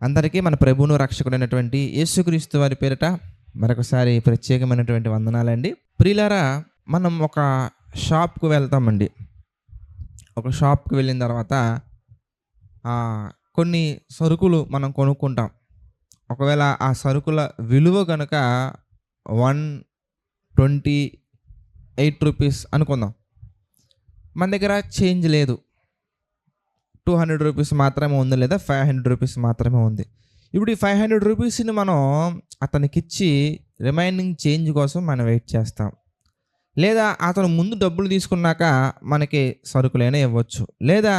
అందరికీ మన ప్రభువును రక్షకుడైనటువంటి యేసుక్రీస్తు వారి పేరిట మరొకసారి ప్రత్యేకమైనటువంటి వందనాలండి. ప్రియులారా, మనం ఒక షాప్‌కు వెళ్తామండి. ఒక షాప్‌కి వెళ్ళిన తర్వాత కొన్ని సరుకులు మనం కొనుక్కుంటాం. ఒకవేళ ఆ సరుకుల విలువ గనక ₹128 అనుకుందాం. మన దగ్గర చేంజ్ లేదు. ₹200 మాత్రమే ఉంది, లేదా ₹500 మాత్రమే ఉంది. ఇప్పుడు ఈ ₹500ని మనం అతనికిచ్చి రిమైనింగ్ చేంజ్ కోసం మనం వెయిట్ చేస్తాం. లేదా అతను ముందు డబ్బులు తీసుకున్నాక మనకి సరుకులైనా ఇవ్వచ్చు. లేదా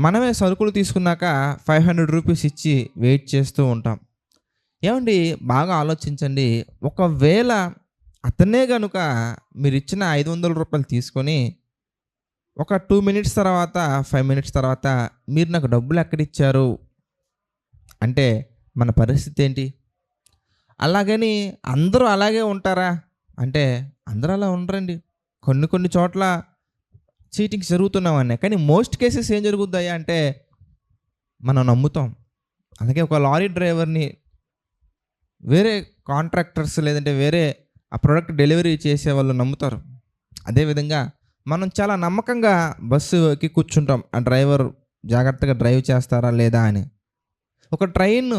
మనమే సరుకులు తీసుకున్నాక ₹500 ఇచ్చి వెయిట్ చేస్తూ ఉంటాం. ఏమండి, బాగా ఆలోచించండి. ఒకవేళ అతనే గనుక మీరిచ్చిన ₹500 తీసుకొని ఒక 2 మినిట్స్ తర్వాత, 5 మినిట్స్ తర్వాత మీరు నాకు డబ్బులు ఎక్కడిచ్చారు అంటే మన పరిస్థితి ఏంటి? అలాగని అందరూ అలాగే ఉంటారా అంటే అందరూ అలా ఉండరండి. కొన్ని చోట్ల చీటింగ్స్ జరుగుతున్నామన్నాయి. కానీ మోస్ట్ కేసెస్ ఏం జరుగుతాయా అంటే మనం నమ్ముతాం. అలాగే ఒక లారీ డ్రైవర్ని వేరే కాంట్రాక్టర్స్ లేదంటే వేరే ఆ ప్రోడక్ట్ డెలివరీ చేసే వాళ్ళు నమ్ముతారు. అదేవిధంగా మనం చాలా నమ్మకంగా బస్సుకి కూర్చుంటాం. ఆ డ్రైవర్ జాగ్రత్తగా డ్రైవ్ చేస్తారా లేదా అని. ఒక ట్రైన్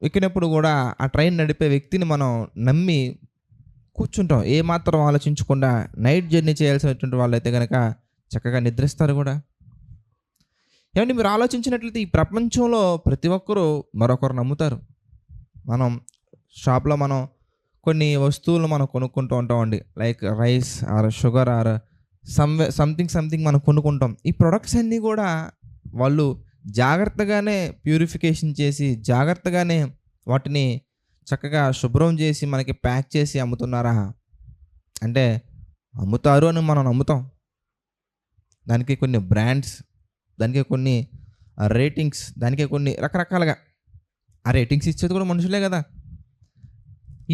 ఎక్కినప్పుడు కూడా ఆ ట్రైన్ నడిపే వ్యక్తిని మనం నమ్మి కూర్చుంటాం. ఏమాత్రం ఆలోచించకుండా. నైట్ జర్నీ చేయాల్సినటువంటి వాళ్ళైతే కనుక చక్కగా నిద్రిస్తారు కూడా. ఏమంటే, మీరు ఆలోచించినట్లయితే ఈ ప్రపంచంలో ప్రతి ఒక్కరూ మరొకరు నమ్ముతారు. మనం షాప్లో కొన్ని వస్తువులు మనం కొనుక్కుంటూ ఉంటామండి. Like rice or sugar or something మనం కొనుక్కుంటాం. ఈ ప్రొడక్ట్స్ అన్నీ కూడా వాళ్ళు జాగ్రత్తగానే ప్యూరిఫికేషన్ చేసి, జాగ్రత్తగానే వాటిని చక్కగా శుభ్రం చేసి మనకి ప్యాక్ చేసి అమ్ముతున్నారా అంటే అమ్ముతారు అని మనం నమ్ముతాం. దానికి కొన్ని బ్రాండ్స్, దానికి కొన్ని రేటింగ్స్, దానికి కొన్ని రకరకాలుగా ఆ రేటింగ్స్ ఇచ్చేది కూడా మనుషులే కదా.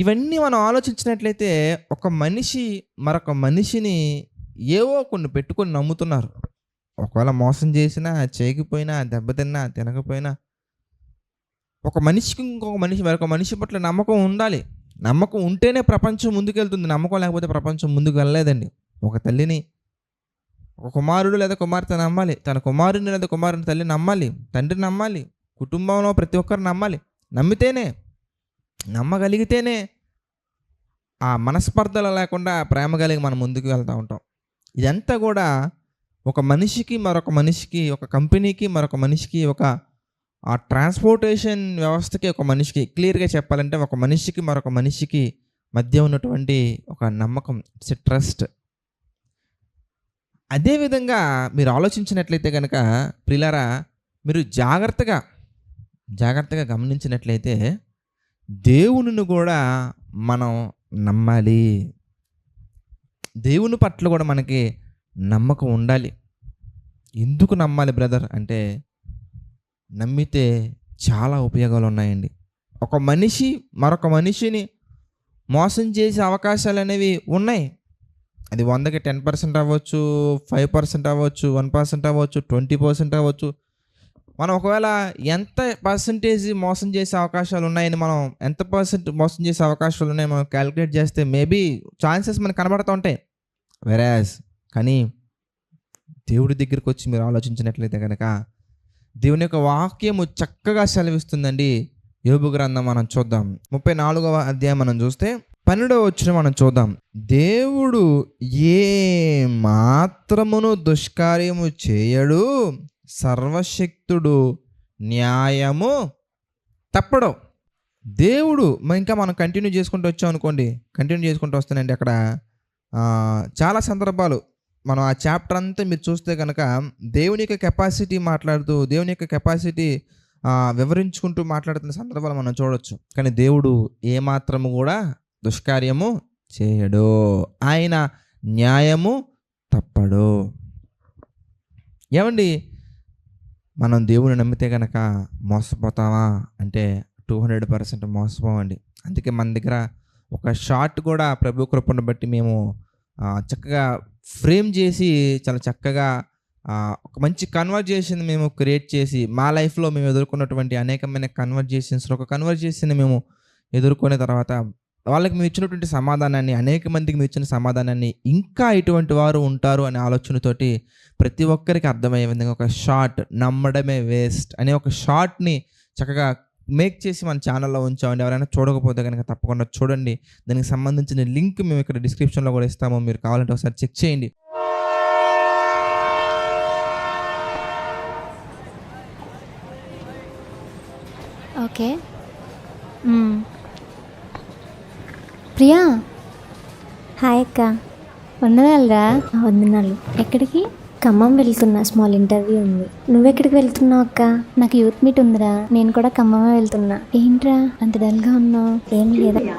ఇవన్నీ మనం ఆలోచించినట్లయితే ఒక మనిషి మరొక మనిషిని ఏవో కొన్ని పెట్టుకొని నమ్ముతున్నారు. ఒకవేళ మోసం చేసినా, చేయకపోయినా, దెబ్బతిన్నా, తినకపోయినా ఒక మనిషికి ఇంకొక మనిషి మరొక మనిషి పట్ల నమ్మకం ఉండాలి. నమ్మకం ఉంటేనే ప్రపంచం ముందుకెళ్తుంది. నమ్మకం లేకపోతే ప్రపంచం ముందుకు వెళ్ళలేదండి. ఒక తల్లిని ఒక కుమారుడు లేదా కుమార్తె నమ్మాలి. తన కుమారుని లేదా కుమారుని తల్లి నమ్మాలి. తండ్రి నమ్మాలి. కుటుంబంలో ప్రతి ఒక్కరు నమ్మాలి. నమ్మగలిగితేనే ఆ మనస్పర్ధలు లేకుండా ప్రేమ కలిగి మనం ముందుకు వెళ్తూ ఉంటాం. ఇదంతా కూడా ఒక మనిషికి మరొక మనిషికి, ఒక కంపెనీకి మరొక మనిషికి, ఒక ఆ ట్రాన్స్పోర్టేషన్ వ్యవస్థకి ఒక మనిషికి, క్లియర్గా చెప్పాలంటే ఒక మనిషికి మరొక మనిషికి మధ్య ఉన్నటువంటి ఒక నమ్మకం, ఇట్స్ ఎ ట్రస్ట్. అదేవిధంగా మీరు ఆలోచించినట్లయితే కనుక ప్రియులారా, మీరు జాగ్రత్తగా గమనించినట్లయితే దేవునిని కూడా మనం నమ్మాలి. దేవుని పట్ల కూడా మనకి నమ్మకం ఉండాలి. ఎందుకు నమ్మాలి బ్రదర్ అంటే, నమ్మితే చాలా ఉపయోగాలు ఉన్నాయండి. ఒక మనిషి మరొక మనిషిని మోసం చేసే అవకాశాలు అనేవి ఉన్నాయి. అది 100కి 10% అవ్వచ్చు, 5% అవ్వచ్చు, 1% అవ్వచ్చు, 20% అవ్వచ్చు. మనం ఒకవేళ ఎంత పర్సంటేజ్ మోసం చేసే అవకాశాలు ఉన్నాయని, మనం ఎంత % మోసం చేసే అవకాశాలు ఉన్నాయి మనం క్యాలిక్యులేట్ చేస్తే మేబీ ఛాన్సెస్ మనకు కనబడుతూ ఉంటాయి. కానీ దేవుడి దగ్గరికి వచ్చి మీరు ఆలోచించినట్లయితే కనుక దేవుని యొక్క వాక్యము చక్కగా సెలవిస్తుందండి. యోబు గ్రంథం మనం చూద్దాం. 34వ అధ్యాయం మనం చూస్తే 12వ వచనం మనం చూద్దాం. దేవుడు ఏ మాత్రమును దుష్కార్యము చేయడు, సర్వశక్తుడు న్యాయము తప్పడు. దేవుడు ఇంకా మనం కంటిన్యూ చేసుకుంటూ వచ్చాం అనుకోండి. కంటిన్యూ చేసుకుంటూ వస్తానండి. అక్కడ చాలా సందర్భాలు మనం ఆ చాప్టర్ అంతా మీరు చూస్తే కనుక దేవుని యొక్క కెపాసిటీ మాట్లాడుతూ, దేవుని యొక్క కెపాసిటీ వివరించుకుంటూ మాట్లాడుతున్న సందర్భాలు మనం చూడొచ్చు. కానీ దేవుడు ఏమాత్రము కూడా దుష్కార్యము చేయడు, ఆయన న్యాయము తప్పడు. ఏమండి, మనం దేవుని నమ్మితే కనుక మోసపోతామా అంటే 200% మోసపోమండి. అందుకే మన దగ్గర ఒక షార్ట్ కూడా ప్రభు కృపను బట్టి మేము చక్కగా ఫ్రేమ్ చేసి చాలా చక్కగా ఒక మంచి కన్వర్జేషన్ మేము క్రియేట్ చేసి, మా లైఫ్‌లో మేము ఎదుర్కొన్నటువంటి అనేకమైన కన్వర్జేషన్స్‌లో ఒక కన్వర్జేషన్‌ని మేము ఎదుర్కొన్న తర్వాత, వాళ్ళకి మేము ఇచ్చినటువంటి సమాధానాన్ని, అనేక మందికి మేము ఇచ్చిన సమాధానాన్ని, ఇంకా ఇటువంటి వారు ఉంటారు అనే ఆలోచనతోటి ప్రతి ఒక్కరికి అర్థమయ్యే విధంగా ఒక షార్ట్, నమ్మడమే వేస్ట్ అనే ఒక షార్ట్‌ని చక్కగా మేక్ చేసి మన ఛానల్‌లో ఉంచామండి. ఎవరైనా చూడకపోతే గనుక తప్పకుండా చూడండి. దానికి సంబంధించిన లింక్ మేము ఇక్కడ డిస్క్రిప్షన్‌లో కూడా ఇస్తాము. మీరు కావాలంటే ఒకసారి చెక్ చేయండి. ఓకే. ప్రియా, హాయ్ అక్క. వందనాలురా. వందనాలు. ఎక్కడికి? ఖమ్మం వెళ్తున్నా, స్మాల్ ఇంటర్వ్యూ ఉంది. నువ్వెక్కడికి వెళ్తున్నావు అక్క? నాకు యూత్ మీట్ ఉందిరా, నేను కూడా ఖమ్మమే వెళ్తున్నా. ఏంట్రా అంత డల్గా ఉన్నావు? ఏం లేదా.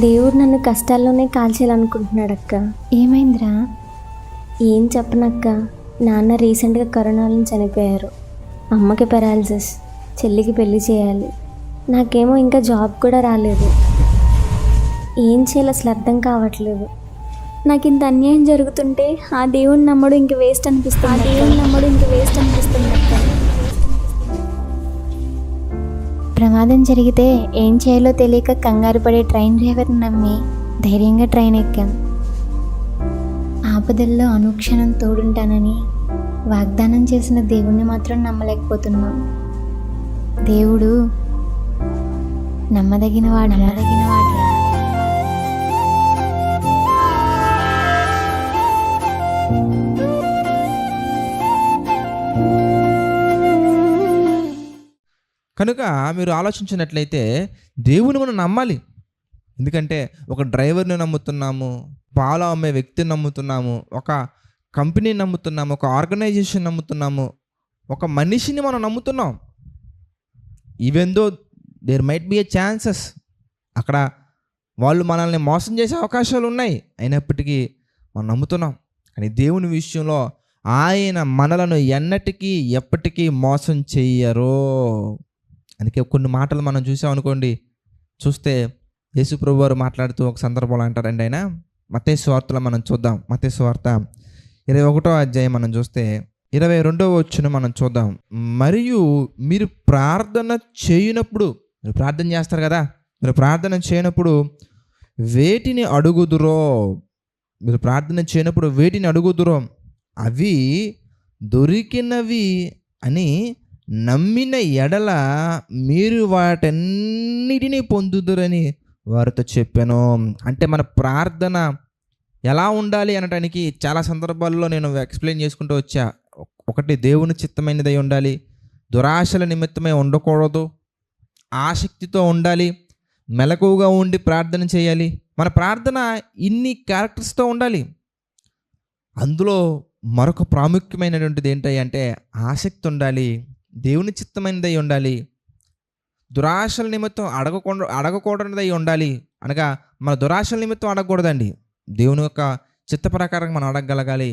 దేవుడు నన్ను కష్టాల్లోనే కాల్చేయాలనుకుంటున్నాడు అక్క. ఏమైందిరా? ఏం చెప్పనక్క, నాన్న రీసెంట్గా కరోనాలో చనిపోయారు. అమ్మకి పెరాలసిస్, చెల్లికి పెళ్లి చేయాలి. నాకేమో ఇంకా జాబ్ కూడా రాలేదు. ఏం చేయాలో అసలు అర్థం కావట్లేదు. నాకు ఇంత అన్యాయం జరుగుతుంటే ఆ దేవుడిని నమ్మడం ఇంక వేస్ట్ అనిపిస్తుంది. అక్క. ప్రమాదం జరిగితే ఏం చేయాలో తెలియక కంగారు పడే ట్రైన్ డ్రైవర్ని నమ్మి ధైర్యంగా ట్రైన్ ఎక్కాం. ఆపదల్లో అనుక్షణం తోడుంటానని వాగ్దానం చేసిన దేవుణ్ణి మాత్రం నమ్మలేకపోతున్నాం. దేవుడు నమ్మదగినవాడు. కనుక మీరు ఆలోచించినట్లయితే దేవుని మనం నమ్మాలి. ఎందుకంటే ఒక డ్రైవర్ని నమ్ముతున్నాము, పాలు అమ్మే వ్యక్తిని నమ్ముతున్నాము, ఒక కంపెనీని నమ్ముతున్నాము, ఒక ఆర్గనైజేషన్ నమ్ముతున్నాము, ఒక మనిషిని మనం నమ్ముతున్నాం. Even though there might be a chances, అక్కడ వాళ్ళు మనల్ని మోసం చేసే అవకాశాలు ఉన్నాయి, అయినప్పటికీ మనం నమ్ముతున్నాం. కానీ దేవుని విషయంలో ఆయన మనలను ఎన్నటికీ ఎప్పటికీ మోసం చెయ్యరు. అందుకే కొన్ని మాటలు మనం చూసామనుకోండి, చూస్తే యేసు ప్రభువు వారు మాట్లాడుతూ ఒక సందర్భంలో అంటారండి. ఆయన మత్తయి సువార్తలో మనం చూద్దాం. మత్తయి సువార్త 21వ అధ్యాయం మనం చూస్తే 22వ వచనం మనం చూద్దాం. మరియు మీరు ప్రార్థన చేయనప్పుడు, మీరు ప్రార్థన చేస్తారు కదా, మీరు ప్రార్థన చేయనప్పుడు వేటిని అడుగుదురో, మీరు ప్రార్థన చేయనప్పుడు వేటిని అడుగుదురో అవి దొరికినవి అని నమ్మిన ఎడల మీరు వాటన్నిటినీ పొందుదురని వారితో చెప్పాను. అంటే మన ప్రార్థన ఎలా ఉండాలి అనడానికి చాలా సందర్భాల్లో నేను ఎక్స్ప్లెయిన్ చేసుకుంటూ వచ్చా. ఒకటి, దేవుని చిత్తమైనదై ఉండాలి, దురాశల నిమిత్తమై ఉండకూడదు, ఆసక్తితో ఉండాలి, మెలకువగా ఉండి ప్రార్థన చేయాలి. మన ప్రార్థన ఇన్ని క్యారెక్టర్స్తో ఉండాలి. అందులో మరొక ప్రాముఖ్యమైనటువంటిది ఏంటి అంటే ఆసక్తి ఉండాలి, దేవుని చిత్తమైనదై ఉండాలి, దురాశల నిమిత్తం అడగకూడదై ఉండాలి. అనగా మన దురాశల నిమిత్తం అడగకూడదండి, దేవుని యొక్క చిత్త ప్రకారం మనం అడగగలగాలి.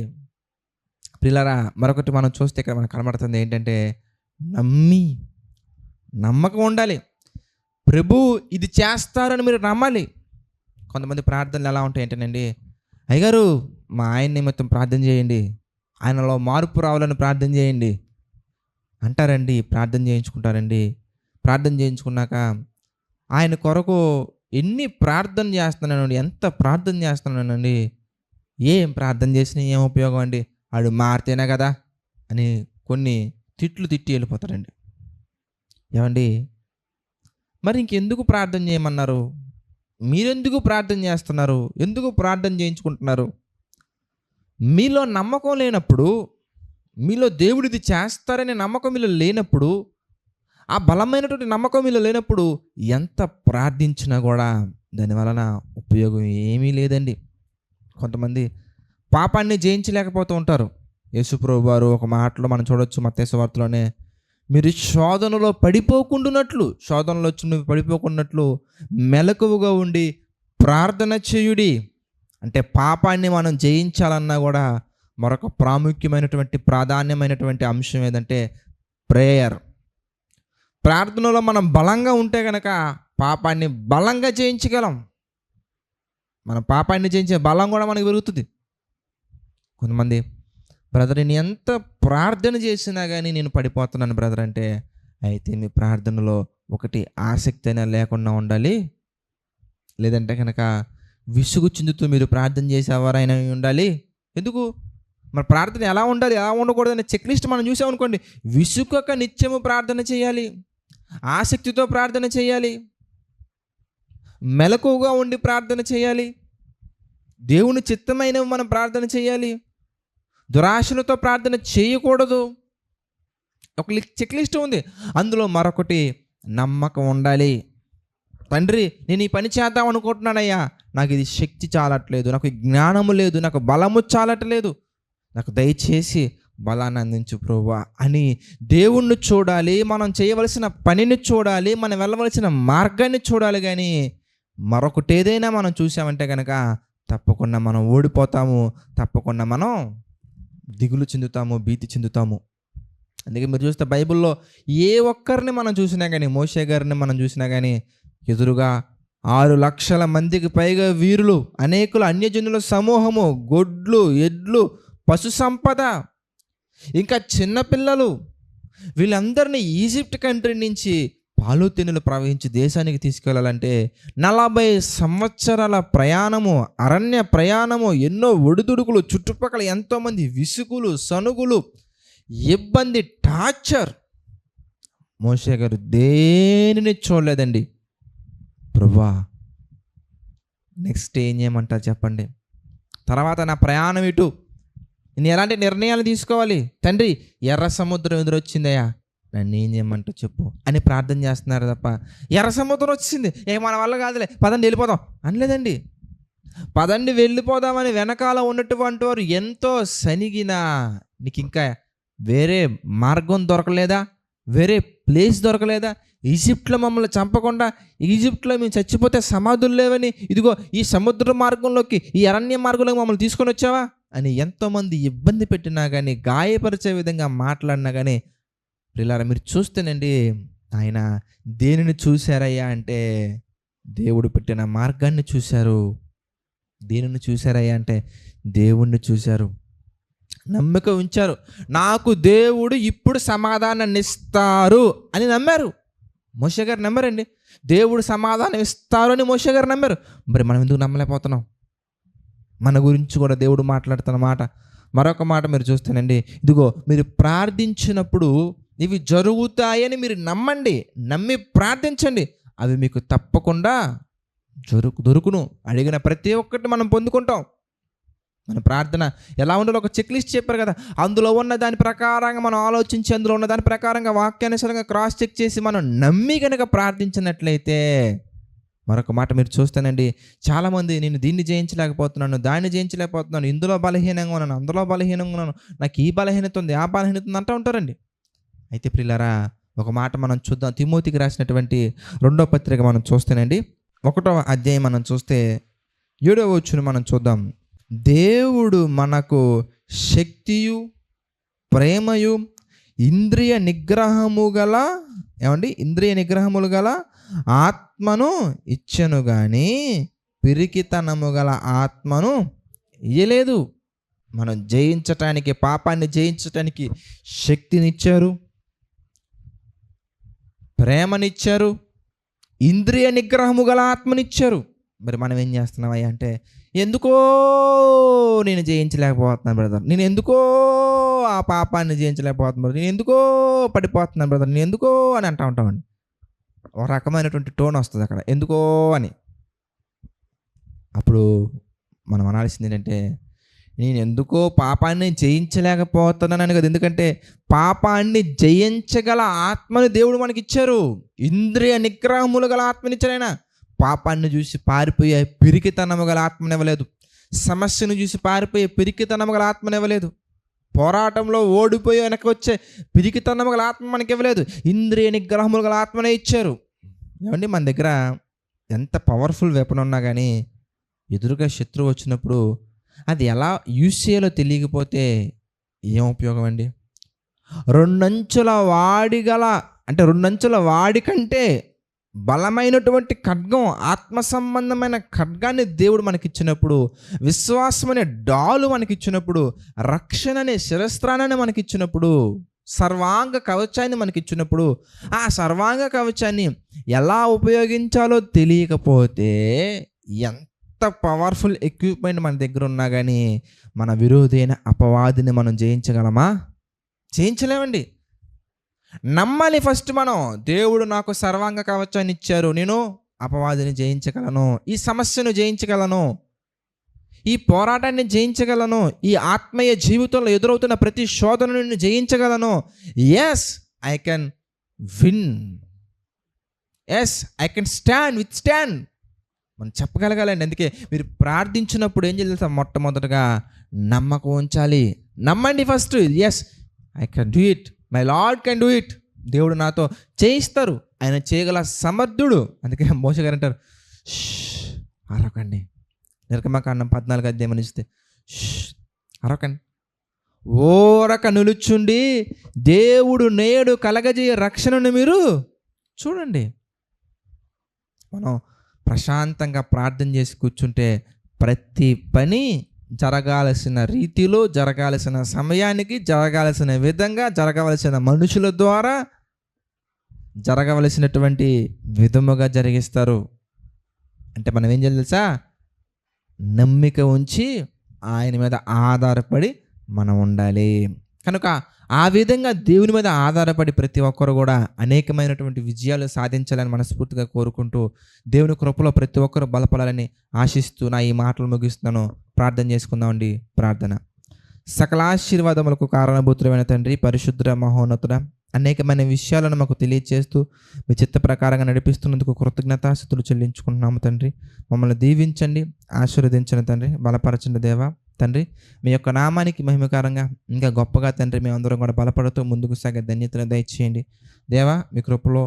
ప్రియులారా, మరొకటి మనం చూస్తే ఇక్కడ మనకు కనబడుతుంది ఏంటంటే నమ్మకం ఉండాలి. ప్రభు ఇది చేస్తారని మీరు నమ్మాలి. కొంతమంది ప్రార్థనలు ఎలా ఉంటాయి ఏంటండి, అయ్యగారు మా ఆయన నిమిత్తం ప్రార్థన చేయండి, ఆయనలో మార్పు రావాలని ప్రార్థన చేయండి అంటారండి. ప్రార్థన చేయించుకుంటారండి. ప్రార్థన చేయించుకున్నాక ఆయన కొరకు ఎన్ని ప్రార్థన చేస్తున్నానండి, ఎంత ప్రార్థన చేస్తున్నానండి, ఏం ప్రార్థన చేసినా ఏం ఉపయోగం అండి, వాడు మారితేనే కదా అని కొన్ని తిట్లు తిట్టి వెళ్ళిపోతారండి. ఏమండి, మరి ఇంకెందుకు ప్రార్థన చేయమన్నారు? మీరెందుకు ప్రార్థన చేస్తున్నారు? ఎందుకు ప్రార్థన చేయించుకుంటున్నారు? మీలో నమ్మకం లేనప్పుడు, మీలో దేవుడిది చేస్తారనే నమ్మకం మీలో లేనప్పుడు, ఆ బలమైనటువంటి నమ్మకం మీలో లేనప్పుడు ఎంత ప్రార్థించినా కూడా దానివలన ఉపయోగం ఏమీ లేదండి. కొంతమంది పాపాన్ని జయించలేకపోతూ ఉంటారు. యేసు ప్రభువు వారు ఒక మాటలో మనం చూడవచ్చు, మత్తయి సువార్తలోనే, మీరు శోధనలో పడిపోకున్నట్లు మెలకువగా ఉండి ప్రార్థన చేయుడి. అంటే పాపాన్ని మనం జయించాలన్నా కూడా మరొక ప్రాధాన్యమైనటువంటి అంశం ఏదంటే ప్రేయర్. ప్రార్థనలో మనం బలంగా ఉంటే కనుక పాపాన్ని బలంగా జయించగలం. మన పాపాన్ని జయించే బలం కూడా మనకు పెరుగుతుంది. కొంతమంది, బ్రదర్ నేను ఎంత ప్రార్థన చేసినా కానీ నేను పడిపోతున్నాను బ్రదర్ అంటే, అయితే మీ ప్రార్థనలో ఒకటి ఆసక్తి అయినా లేకుండా ఉండాలి, లేదంటే కనుక విసుగు చెందుతూ మీరు ప్రార్థన చేసేవారైనా ఉండాలి. ఎందుకు? మన ప్రార్థన ఎలా ఉండాలి, ఎలా ఉండకూడదు అనే చెక్ లిస్ట్ మనం చూసామనుకోండి, విసుగక నిత్యము ప్రార్థన చేయాలి, ఆసక్తితో ప్రార్థన చేయాలి, మెలకువగా ఉండి ప్రార్థన చేయాలి, దేవుని చిత్తమైనవి మనం ప్రార్థన చేయాలి, దురాశలతో ప్రార్థన చేయకూడదు. ఒక చెక్ లిస్ట్ ఉంది. అందులో మరొకటి నమ్మకం ఉండాలి. తండ్రి నేను ఈ పని చేద్దాం అనుకుంటున్నానయ్యా, నాకు ఇది శక్తి చాలట్లేదు, నాకు జ్ఞానము లేదు, నాకు బలము చాలట్లేదు, నాకు దయచేసి బలాన్ని అందించు ప్రభువా అని దేవుణ్ణి చూడాలి. మనం చేయవలసిన పనిని చూడాలి, మనం వెళ్ళవలసిన మార్గాన్ని చూడాలి. కానీ మరొకటి ఏదైనా మనం చూసామంటే కనుక తప్పకుండా మనం ఓడిపోతాము, తప్పకుండా మనం దిగులు చెందుతాము, భీతి చెందుతాము. అందుకే మీరు చూస్తే బైబిల్లో ఏ ఒక్కరిని మనం చూసినా కానీ, మోషే గారిని మనం చూసినా కానీ, ఎదురుగా 6 లక్షల మందికి పైగా వీరులు, అనేకులు అన్యజనుల సమూహము, గొడ్లు, ఎడ్లు, పశు సంపద, ఇంకా చిన్నపిల్లలు, వీళ్ళందరినీ ఈజిప్ట్ కంట్రీ నుంచి పాలు తేనెలు ప్రవహించి దేశానికి తీసుకెళ్ళాలంటే 40 సంవత్సరాల ప్రయాణము, అరణ్య ప్రయాణము, ఎన్నో ఒడిదుడుకులు, చుట్టుపక్కల ఎంతోమంది విసుగులు, సనుగులు, ఇబ్బంది, టార్చర్. మోషే గారు దేనిని చూడలేదండి. ప్రభువా నెక్స్ట్ ఏం చేయమంటారు చెప్పండి, తర్వాత నా ప్రయాణం ఇటు, నేను ఎలాంటి నిర్ణయాలు తీసుకోవాలి, తండ్రి ఎర్ర సముద్రం ఎదురొచ్చిందయ్యా, నన్ను ఏం చేయమంటూ చెప్పు అని ప్రార్థన చేస్తున్నారు తప్ప, ఎర్ర సముద్రం వచ్చింది మన వల్ల కాదులే పదండి వెళ్ళిపోదాం అనలేదండి. పదండి వెళ్ళిపోదామని వెనకాల ఉన్నటువంటి వారు ఎంతో సనిగినా, నీకు ఇంకా వేరే మార్గం దొరకలేదా, వేరే ప్లేస్ దొరకలేదా, ఈజిప్ట్లో మమ్మల్ని చంపకుండా, ఈజిప్ట్లో మేము చచ్చిపోతే సమాధులు లేవని, ఇదిగో ఈ సముద్ర మార్గంలోకి, ఈ అరణ్య మార్గంలోకి మమ్మల్ని తీసుకొని వచ్చావా అని ఎంతోమంది ఇబ్బంది పెట్టినా కానీ, గాయపరిచే విధంగా మాట్లాడినా కానీ, ప్రియులారా మీరు చూస్తేనండి, ఆయన దేనిని చూశారయ్యా అంటే దేవుడు పెట్టిన మార్గాన్ని చూశారు. దేనిని చూశారయ్యా అంటే దేవుణ్ణి చూశారు, నమ్మిక ఉంచారు. నాకు దేవుడు ఇప్పుడు సమాధానాన్ని ఇస్తారు అని నమ్మారు. మోషే గారు నమ్మారండి, దేవుడు సమాధానం ఇస్తారు అని మోషే గారు నమ్మారు. మరి మనం ఎందుకు నమ్మలేకపోతున్నాం? మన గురించి కూడా దేవుడు మాట్లాడుతున్న మాట, మరొక మాట మీరు చూస్తేనండి, ఇదిగో మీరు ప్రార్థించినప్పుడు ఇవి జరుగుతాయని మీరు నమ్మండి, నమ్మి ప్రార్థించండి, అవి మీకు తప్పకుండా దొరుకును. అడిగిన ప్రతి ఒక్కటి మనం పొందుకుంటాం. మన ప్రార్థన ఎలా ఉండాలో ఒక చెక్ లిస్ట్ చెప్పారు కదా, అందులో ఉన్న దాని ప్రకారంగా మనం ఆలోచించి, అందులో ఉన్న దాని ప్రకారంగా వాక్యానుసారంగా క్రాస్ చెక్ చేసి మనం నమ్మి కనుక ప్రార్థించినట్లయితే, మరొక మాట మీరు చూస్తానండి, చాలామంది నేను దీన్ని జయించలేకపోతున్నాను, దాన్ని జయించలేకపోతున్నాను, ఇందులో బలహీనంగా ఉన్నాను, అందులో బలహీనంగా ఉన్నాను, నాకు ఈ బలహీనత ఉంది, ఆ బలహీనత ఉంది అంటూ ఉంటారండి. అయితే ప్రియులారా ఒక మాట మనం చూద్దాం. తిమోతికి రాసినటువంటి 2వ పత్రిక మనం చూస్తేనండి, 1వ అధ్యాయం మనం చూస్తే 7వ వచనం మనం చూద్దాం. దేవుడు మనకు శక్తియు ప్రేమయు ఇంద్రియ నిగ్రహములు గల ఆత్మను ఇచ్చెను గాని పిరికితనము గల ఆత్మను ఇయ్యలేదు. మనం జయించటానికి, పాపాన్ని జయించటానికి శక్తినిచ్చారు, ప్రేమనిచ్చారు, ఇంద్రియ నిగ్రహము గల ఆత్మనిచ్చారు. మరి మనం ఏం చేస్తున్నామయ్యా అంటే, ఎందుకో నేను జయించలేకపోతున్నాను బ్రదర్, నేను ఎందుకో ఆ పాపాన్ని జయించలేకపోతున్నాను బ్రదర్, నేను ఎందుకో పడిపోతున్నాను బ్రదర్, నేను ఎందుకో అని అంటూ ఉంటామండి. ఒక రకమైనటువంటి టోన్ వస్తుంది అక్కడ, ఎందుకో అని. అప్పుడు మనం అనాల్సింది ఏంటంటే, నేను ఎందుకో పాపాన్ని జయించలేకపోతున్నాను కదా, ఎందుకంటే పాపాన్ని జయించగల ఆత్మని దేవుడు మనకి ఇచ్చారు, ఇంద్రియ నిగ్రహములు గల ఆత్మనిచ్చారు. ఆయన పాపాన్ని చూసి పారిపోయే పిరికితనము గల ఆత్మనివ్వలేదు, సమస్యను చూసి పారిపోయే పిరికితనము గల ఆత్మనివ్వలేదు, పోరాటంలో ఓడిపోయి వెనక్కి వచ్చే పిరికితనము గల ఆత్మ మనకి ఇవ్వలేదు, ఇంద్రియ నిగ్రహములు గల ఆత్మనే ఇచ్చారు. ఏమండి, మన దగ్గర ఎంత పవర్ఫుల్ వెపన్ ఉన్నా కానీ ఎదురుగా శత్రువు వచ్చినప్పుడు అది ఎలా యూజ్ చేయాలో తెలియకపోతే ఏం ఉపయోగం అండి? రెండంచుల వాడి కంటే బలమైనటువంటి ఖడ్గం, ఆత్మ సంబంధమైన ఖడ్గాన్ని దేవుడు మనకిచ్చినప్పుడు, విశ్వాసం అనే డాలు మనకిచ్చినప్పుడు, రక్షణ అనే శిరస్త్రాన్ని మనకిచ్చినప్పుడు, సర్వాంగ కవచాన్ని మనకిచ్చినప్పుడు, ఆ సర్వాంగ కవచాన్ని ఎలా ఉపయోగించాలో తెలియకపోతే ఎంత పవర్ఫుల్ ఎక్విప్మెంట్ మన దగ్గర ఉన్నా కానీ మన విరోధి అయిన అపవాదిని మనం జయించగలమా? జయించలేమండి. నమ్మాలి ఫస్ట్ మనం. దేవుడు నాకు సర్వాంగ కవచాన్ని ఇచ్చారు, నేను అపవాదిని జయించగలను, ఈ సమస్యను జయించగలను, ఈ పోరాటాన్ని జయించగలను, ఈ ఆత్మీయ జీవితంలో ఎదురవుతున్న ప్రతి శోధనను జయించగలను. Yes I can win, yes I can stand. మనం చెప్పగలగాలండి. అందుకే మీరు ప్రార్థించినప్పుడు ఏం చేయాలి తెలుసా? మొట్టమొదటగా నమ్మకం ఉంచాలి. నమ్మండి first. Yes I can do it, my lord can do it. దేవుడు నాతో చేయిస్తారు, ఆయన చేయగల సమర్థుడు. అందుకే మోషే గారు అంటారు, అరవకండి. నిర్గమకాండం 14 ఇస్తే అరవకండి, ఓరక నిలుచుండి దేవుడు నేడు కలగజేయ రక్షణను మీరు చూడండి. మనం ప్రశాంతంగా ప్రార్థన చేసి కూర్చుంటే ప్రతి పని జరగాల్సిన రీతిలో, జరగాల్సిన సమయానికి, జరగాల్సిన విధంగా, జరగవలసిన మనుషుల ద్వారా జరగవలసినటువంటి విధముగా జరిగిస్తారు. అంటే మనం ఏం చేయాలి తెలుసా? నమ్మిక ఉంచి ఆయన మీద ఆధారపడి మనం ఉండాలి. కనుక ఆ విధంగా దేవుని మీద ఆధారపడి ప్రతి ఒక్కరు కూడా అనేకమైనటువంటి విజయాలు సాధించాలని మనస్ఫూర్తిగా కోరుకుంటూ, దేవుని కృపలో ప్రతి ఒక్కరు బలపడాలని ఆశిస్తూ నా ఈ మాటలు ముగిస్తున్నాను. ప్రార్థన చేసుకుందామండి. ప్రార్థన. సకల ఆశీర్వాదములకు కారణభూతులైన తండ్రి, పరిశుద్ధ మహోన్నతుడ, అనేకమైన విషయాలను మాకు తెలియచేస్తూ మీ చిత్త ప్రకారంగా నడిపిస్తున్నందుకు కృతజ్ఞతాస్తుతులు చెల్లించుకుంటున్నాము తండ్రి. మమ్మల్ని దీవించండి, ఆశీర్వదించండి తండ్రి, బలపరచండి దేవా. తండ్రి, మీ యొక్క నామానికి మహిమకారంగా ఇంకా గొప్పగా తండ్రి మేమందరం కూడా బలపడుతూ ముందుకు సాగే ధన్యతను దయచేయండి దేవా. మీ కృపలో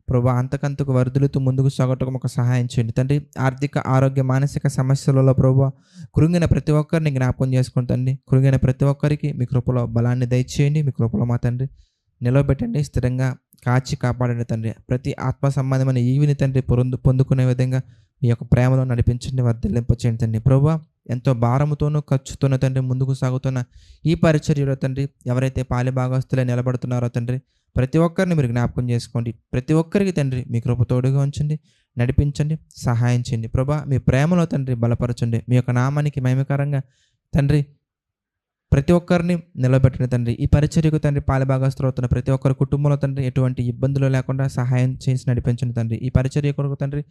ప్రభు అంతకంతకు వర్ధులుతూ ముందుకు సాగటకు మాకు సహాయం చేయండి తండ్రి. ఆర్థిక, ఆరోగ్య, మానసిక సమస్యలలో ప్రభు కృంగిన ప్రతి ఒక్కరిని జ్ఞాపకం చేసుకుని తండ్రి, కృంగిన ప్రతి ఒక్కరికి మీ కృపలో బలాన్ని దయచేయండి. మీ కృపలో మా తండ్రి నిలవబెట్టండి, స్థిరంగా కాచి కాపాడండి తండ్రి. ప్రతి ఆత్మ సంబంధమైన ఈవిని తండ్రి పొందుకునే విధంగా మీ యొక్క ప్రేమలో నడిపించండి, వర్ధిల్లింపచేయండి తండ్రి. ప్రభువా, ఎంతో భారముతోనూ ఖర్చుతోనూ తండ్రి ముందుకు సాగుతున్న ఈ పరిచర్యలో తండ్రి ఎవరైతే పాలిభాగస్తులే నిలబడుతున్నారో తండ్రి, ప్రతి ఒక్కరిని మీరు జ్ఞాపకం చేసుకోండి. ప్రతి ఒక్కరికి తండ్రి మీ కృప తోడుగా ఉంచండి, నడిపించండి, సహాయం చేయండి. ప్రభా, మీ ప్రేమలో తండ్రి బలపరచండి. మీ యొక్క నామానికి మహిమకరంగా తండ్రి ప్రతి ఒక్కరిని నిలబెట్టండి తండ్రి. ఈ పరిచర్యకు తండ్రి పాలిభాగస్తులు అవుతున్న ప్రతి ఒక్కరి కుటుంబంలో తండ్రి ఎటువంటి ఇబ్బందులు లేకుండా సహాయం చేసి నడిపించండి తండ్రి. ఈ పరిచర్య కొరకు తండ్రి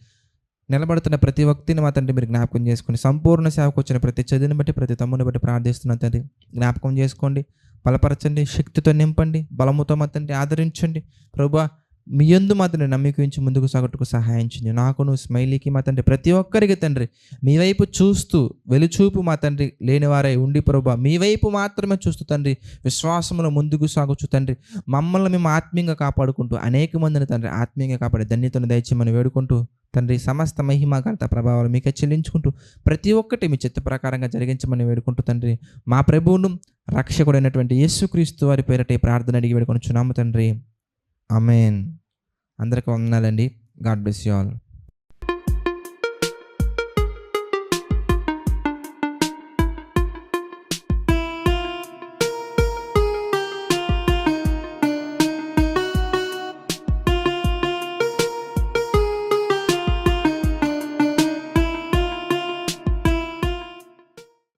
నిలబడుతున్న ప్రతి వ్యక్తిని మా తండ్రి మీరు జ్ఞాపకం చేసుకుని, సంపూర్ణ సేవకు వచ్చిన ప్రతి చదివిని బట్టి, ప్రతి తమ్ముని బట్టి ప్రార్థిస్తున్నాం తండ్రి. జ్ఞాపకం చేసుకోండి, బలపరచండి, శక్తితో నింపండి, బలముతో మా తండ్రి ఆదరించండి. ప్రభువా, మీ యందు మా తండ్రి నమ్మిక ఉంచి ముందుకు సాగట్టుకు సహాయం చేయండి. నాకును, స్మైలీకి మా తండ్రి ప్రతి ఒక్కరికి తండ్రి మీ వైపు చూస్తూ వెలుచూపు మా తండ్రి లేనివారై ఉండి ప్రభువా మీ వైపు మాత్రమే చూస్తూ తండ్రి విశ్వాసంలో ముందుకు సాగొచ్చు తండ్రి. మమ్మల్ని మేము ఆత్మీయంగా కాపాడుకుంటూ అనేక మందిని తండ్రి ఆత్మీయంగా కాపాడే ధన్యతను దయచేయమని వేడుకుంటూ తండ్రి సమస్త మహిమ ఘనత ప్రభావాలు మీకే చెల్లించుకుంటూ ప్రతి ఒక్కటి మీ చిత్త ప్రకారంగా జరిగించమని వేడుకుంటూ తండ్రి మా ప్రభువును రక్షకుడైనటువంటి యేసుక్రీస్తు వారి పేరిట ఈ ప్రార్థన అడిగి వేడుకొనుచున్నాము తండ్రి. ఆమేన్. అందరికీ వందనాలండి. God bless you all.